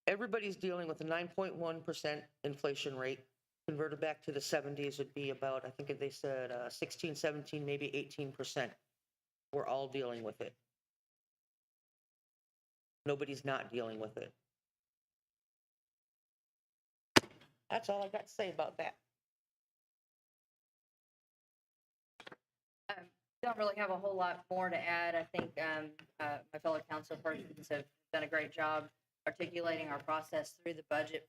Everybody's dealing with a 9.1% inflation rate. Converted back to the 70s would be about, I think they said 16, 17, maybe 18%. We're all dealing with it. Nobody's not dealing with it. That's all I got to say about that. Don't really have a whole lot more to add. I think my fellow council persons have done a great job articulating our process through the budget.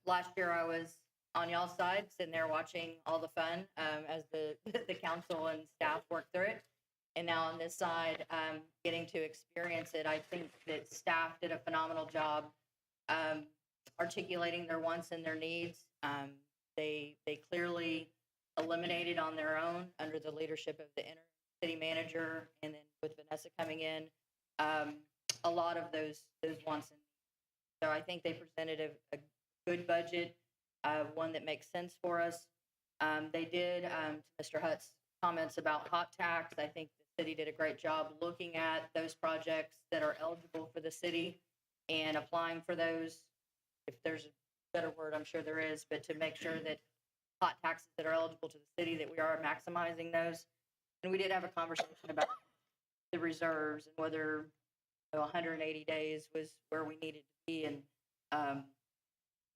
Last year I was on y'all's side, sitting there watching all the fun as the council and staff worked through it. And now on this side, getting to experience it, I think that staff did a phenomenal job articulating their wants and their needs. They clearly eliminated on their own under the leadership of the inner city manager, and then with Vanessa coming in, a lot of those wants and needs. So I think they presented a good budget, one that makes sense for us. They did, to Mr. Hutt's comments about hot tax, I think the city did a great job looking at those projects that are eligible for the city and applying for those. If there's a better word, I'm sure there is, but to make sure that hot taxes that are eligible to the city, that we are maximizing those. And we did have a conversation about the reserves and whether 180 days was where we needed to be. And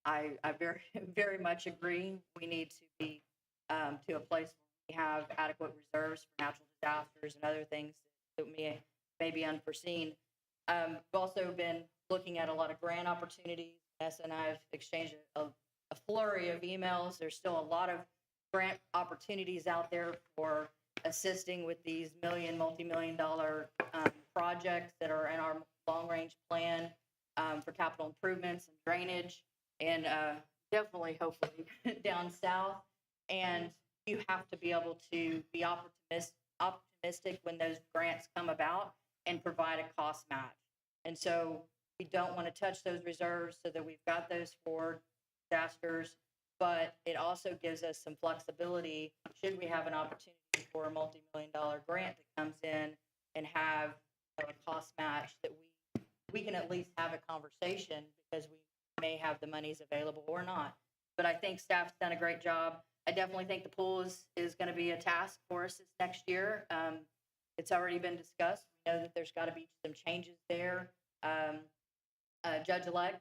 I very, very much agree. We need to be to a place where we have adequate reserves for natural disasters and other things that may be unforeseen. We've also been looking at a lot of grant opportunities. Nessa and I have exchanged a flurry of emails. There's still a lot of grant opportunities out there for assisting with these multi-million-dollar projects that are in our long-range plan for capital improvements and drainage, and definitely, hopefully, down south. And you have to be able to be optimistic when those grants come about and provide a cost match. And so we don't want to touch those reserves so that we've got those for disasters, but it also gives us some flexibility should we have an opportunity for a multi-million-dollar grant that comes in and have a cost match that we can at least have a conversation because we may have the monies available or not. But I think staff's done a great job. I definitely think the pool is going to be a task for us this next year. It's already been discussed. We know that there's got to be some changes there. Judge-elect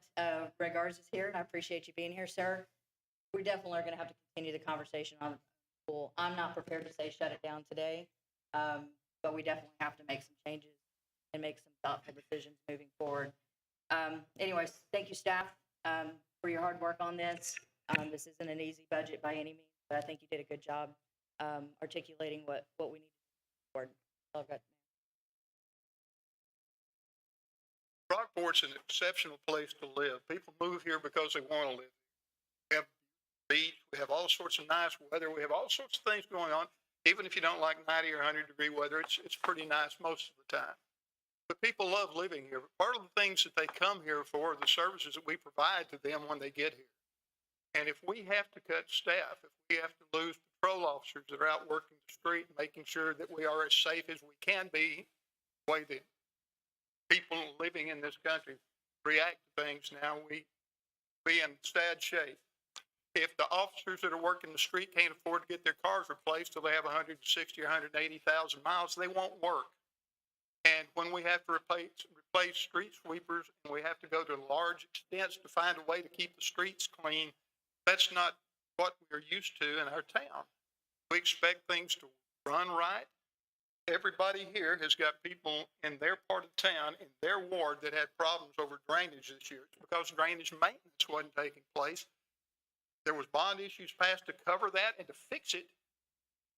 Greg Ars is here, and I appreciate you being here, sir. We definitely are going to have to continue the conversation on the pool. I'm not prepared to say shut it down today, but we definitely have to make some changes and make some thoughtful decisions moving forward. Anyways, thank you, staff, for your hard work on this. This isn't an easy budget by any means, but I think you did a good job articulating what we need to do forward. That's all I've got. Rockport's an exceptional place to live. People move here because they want to live. We have beach, we have all sorts of nice weather, we have all sorts of things going on. Even if you don't like 90 or 100-degree weather, it's pretty nice most of the time. But people love living here. Part of the things that they come here for are the services that we provide to them when they get here. And if we have to cut staff, if we have to lose patrol officers that are out working the street, making sure that we are as safe as we can be, the way that people living in this country react to things now, we in sad shape. If the officers that are working the street can't afford to get their cars replaced till they have 160 or 180,000 miles, they won't work. And when we have to replace street sweepers and we have to go to large extents to find a way to keep the streets clean, that's not what we're used to in our town. We expect things to run right. Everybody here has got people in their part of town, in their ward, that had problems over drainage this year. It's because drainage maintenance wasn't taking place. There was bond issues passed to cover that and to fix it,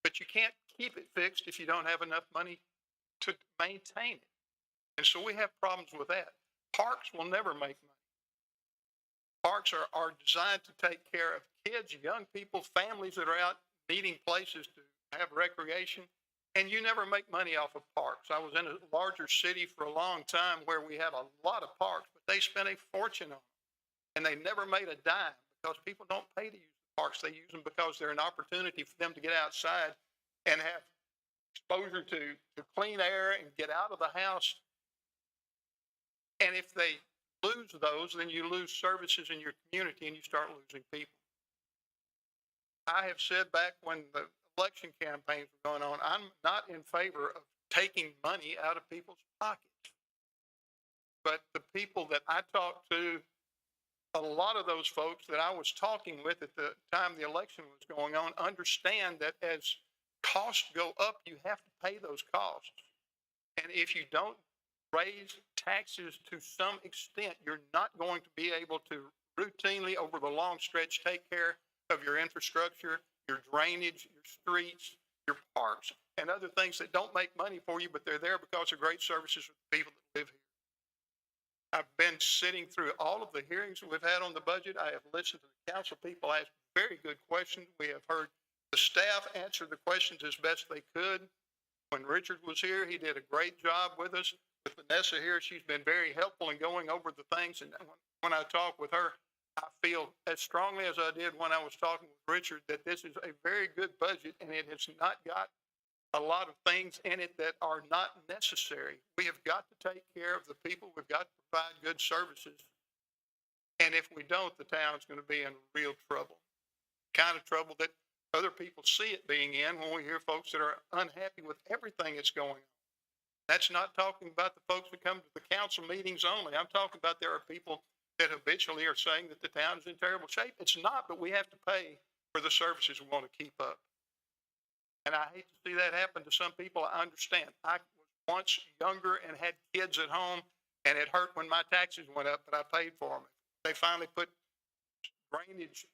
but you can't keep it fixed if you don't have enough money to maintain it. And so we have problems with that. Parks will never make money. Parks are designed to take care of kids, young people, families that are out needing places to have recreation. And you never make money off of parks. I was in a larger city for a long time where we had a lot of parks, but they spent a fortune on them. And they never made a dime because people don't pay to use the parks. They use them because they're an opportunity for them to get outside and have exposure to clean air and get out of the house. And if they lose those, then you lose services in your community and you start losing people. I have said back when the election campaigns were going on, I'm not in favor of taking money out of people's pockets. But the people that I talked to, a lot of those folks that I was talking with at the time the election was going on, understand that as costs go up, you have to pay those costs. And if you don't raise taxes to some extent, you're not going to be able to routinely over the long stretch take care of your infrastructure, your drainage, your streets, your parks, and other things that don't make money for you, but they're there because of great services for the people that live here. I've been sitting through all of the hearings that we've had on the budget. I have listened to the council people ask very good questions. We have heard the staff answer the questions as best they could. When Richard was here, he did a great job with us. With Vanessa here, she's been very helpful in going over the things. And when I talk with her, I feel as strongly as I did when I was talking with Richard that this is a very good budget and it has not got a lot of things in it that are not necessary. We have got to take care of the people. We've got to provide good services. And if we don't, the town's going to be in real trouble. Kind of trouble that other people see it being in when we hear folks that are unhappy with everything that's going on. That's not talking about the folks that come to the council meetings only. I'm talking about there are people that habitually are saying that the town is in terrible shape. It's not, but we have to pay for the services we want to keep up. And I hate to see that happen to some people. I understand. I was once younger and had kids at home, and it hurt when my taxes went up, but I paid for them. They finally put drainage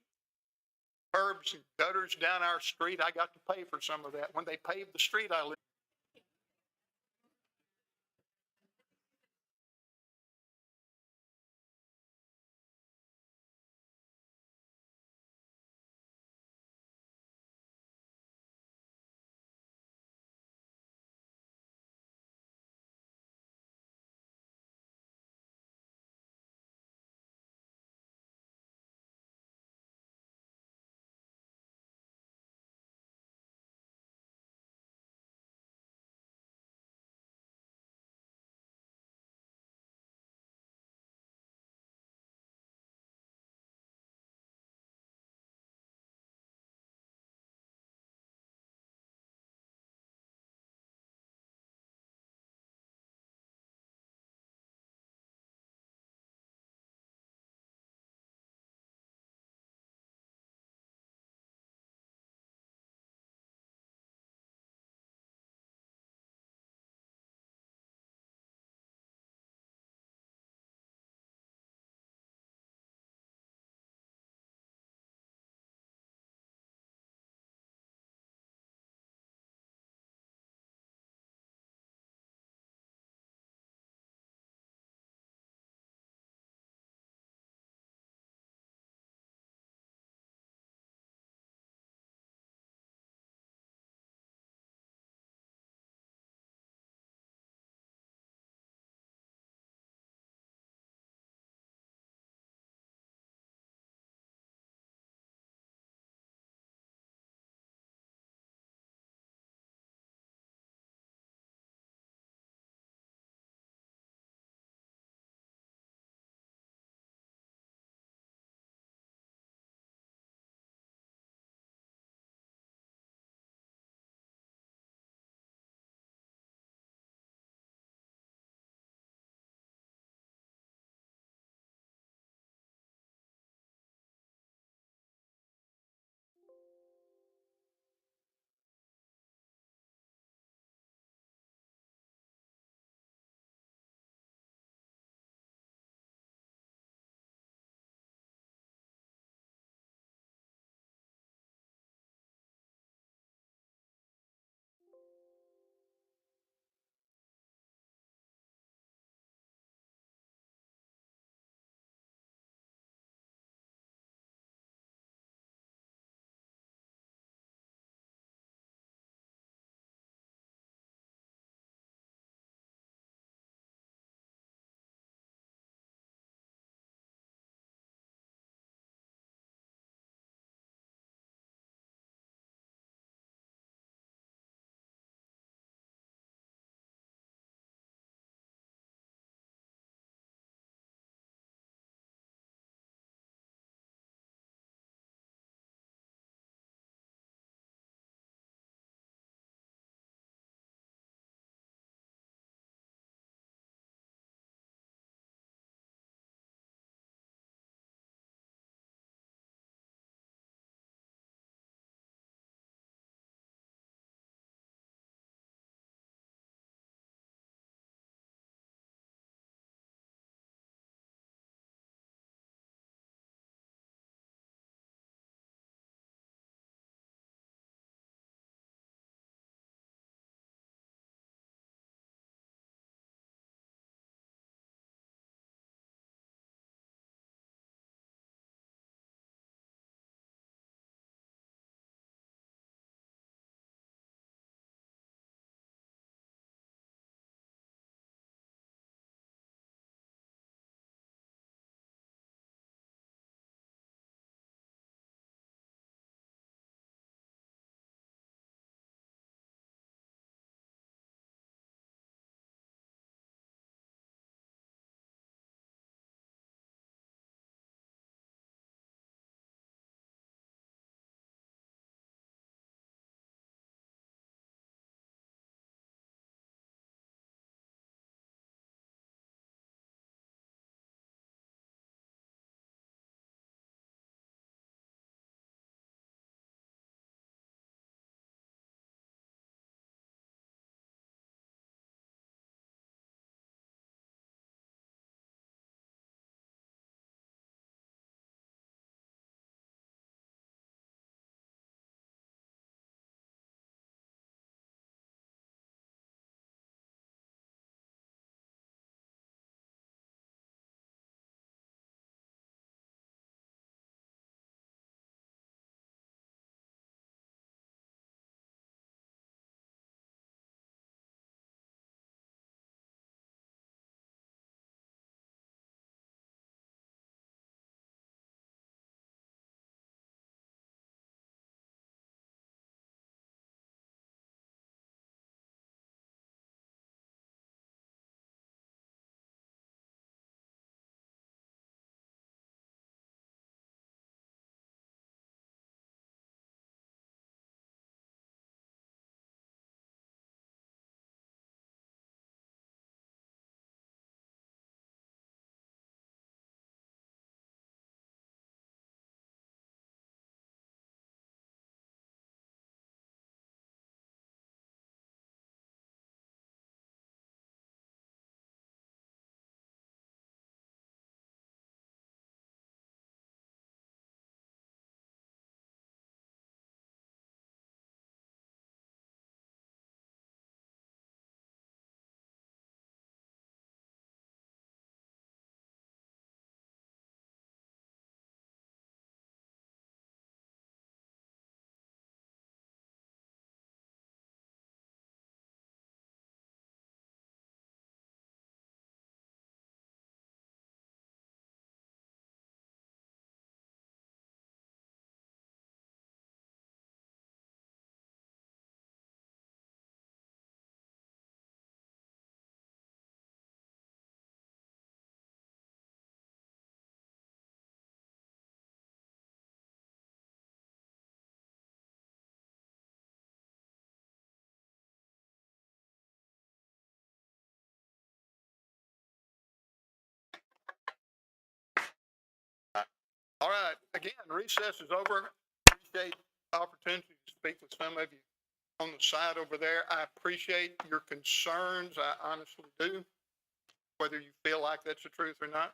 curbs and gutters down our street. I got to pay for some of that. When they paved the street I lived All right, again, recess is over. Appreciate the opportunity to speak with some of you on the side over there. I appreciate your concerns. I honestly do, whether you feel like that's the truth or not.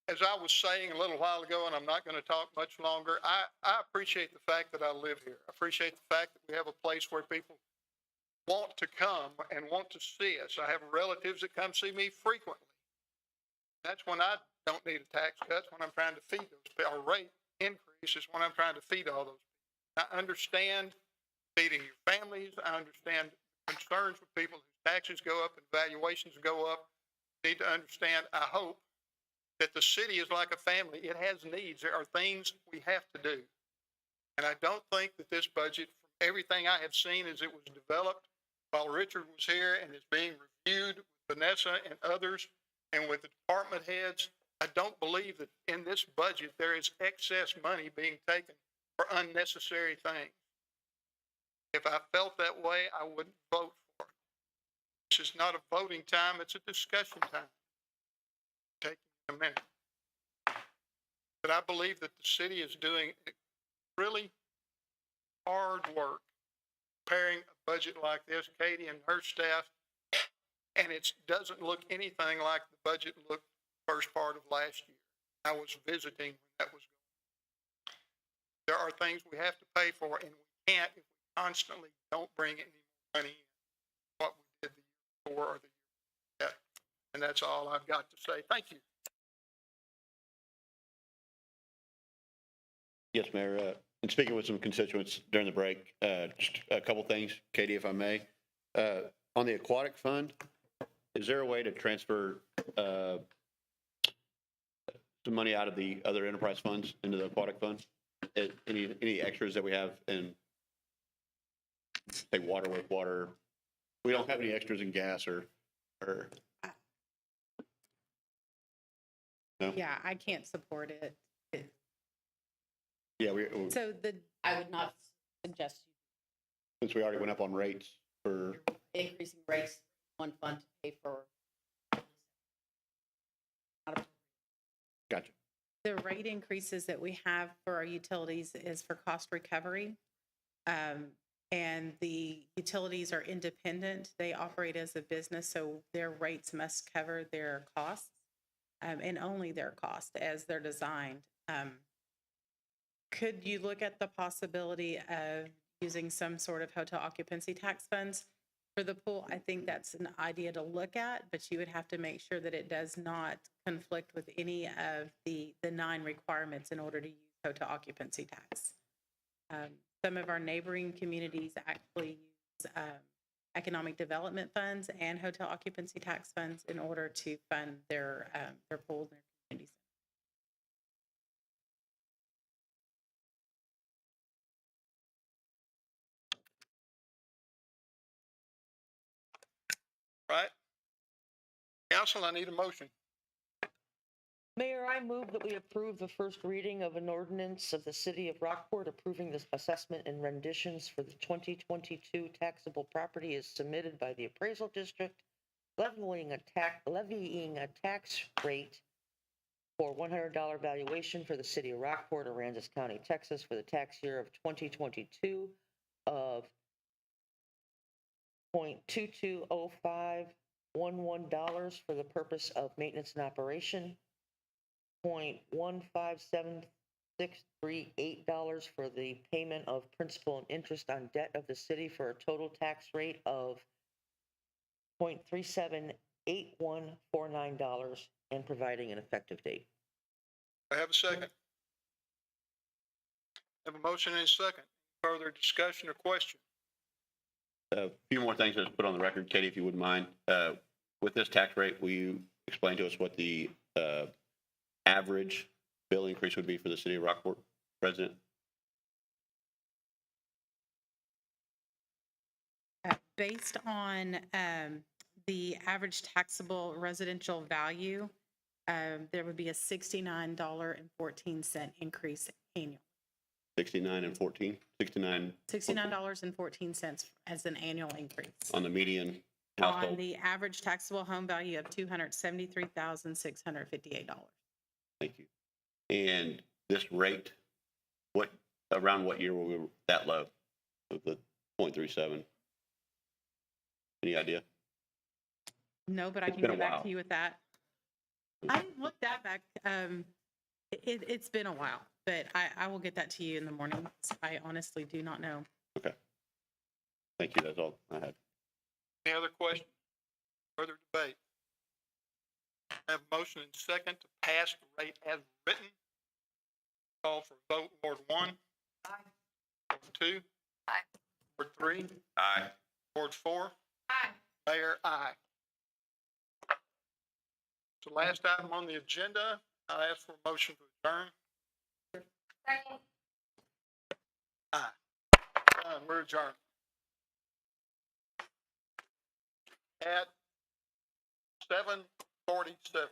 As I was saying a little while ago, and I'm not going to talk much longer, I appreciate the fact that I live here. I appreciate the fact that we have a place where people want to come and want to see us. I have relatives that come see me frequently. That's when I don't need a tax cut, when I'm trying to feed those, or rate increase is when I'm trying to feed all those. I understand feeding your families. I understand concerns with people whose taxes go up and valuations go up. Need to understand, I hope, that the city is like a family. It has needs. There are things we have to do. And I don't think that this budget, from everything I have seen as it was developed while Richard was here and is being reviewed with Vanessa and others and with the department heads, I don't believe that in this budget there is excess money being taken for unnecessary things. If I felt that way, I wouldn't vote for it. This is not a voting time, it's a discussion time. Take a minute. But I believe that the city is doing really hard work preparing a budget like this, Katie and her staff, and it doesn't look anything like the budget looked first part of last year. I was visiting when that was going on. There are things we have to pay for, and we can't if we constantly don't bring any more money in, what we did the year before or the year before. And that's all I've got to say. Thank you. Yes, Mayor. And speaking with some constituents during the break, just a couple things, Katie, if I may. On the aquatic fund, is there a way to transfer some money out of the other enterprise funds into the aquatic fund? Any extras that we have in, say, water with water? We don't have any extras in gas or no? Yeah, I can't support it. Yeah, So I would not suggest since we already went up on rates for, increasing rates one fund to pay for. gotcha. the rate increases that we have for our utilities is for cost recovery. And the utilities are independent. They operate as a business, so their rates must cover their costs, and only their cost as they're designed. Could you look at the possibility of using some sort of hotel occupancy tax funds for the pool? I think that's an idea to look at, but you would have to make sure that it does not conflict with any of the 9 requirements in order to use hotel occupancy tax. Some of our neighboring communities actually use economic development funds and hotel occupancy tax funds in order to fund their pools and their communities. Right? Council, I need a motion. Mayor, I move that we approve the first reading of an ordinance of the city of Rockport approving the assessment and renditions for the 2022 taxable property as submitted by the appraisal district, levying a tax rate for $100 valuation for the city of Rockport, Aransas County, Texas, for the tax year of 2022 of $0.220511 for the purpose of maintenance and operation, $0.15768 for the payment of principal and interest on debt of the city for a total tax rate of $0.378149 and providing an effective date. I have a second. I have a motion and a second. Further discussion or question? A few more things to put on the record, Katie, if you wouldn't mind. With this tax rate, will you explain to us what the average bill increase would be for the city of Rockport, President? Based on the average taxable residential value, there would be a $69.14 increase annual. 69 and 14, 69 $69.14 as an annual increase. on the median On household. the average taxable home value of $273,658. Thank you. And this rate, around what year were we that low of the 0.37? Any idea? No, but I It's can been a get back while. to you with that. I didn't look that back. It's been a while, but I will get that to you in the morning. I honestly do not know. Okay. Thank you. That's all I had. Any other questions? Further debate? Have a motion and second to pass the rate as written. Call for a vote. Ward 1. Aye. Ward 2. Aye. Ward 3. Aye. Ward 4. Aye. Mayor, aye. So last item on the agenda, I ask for a motion to adjourn. Aye. We're adjourned. At 7:47.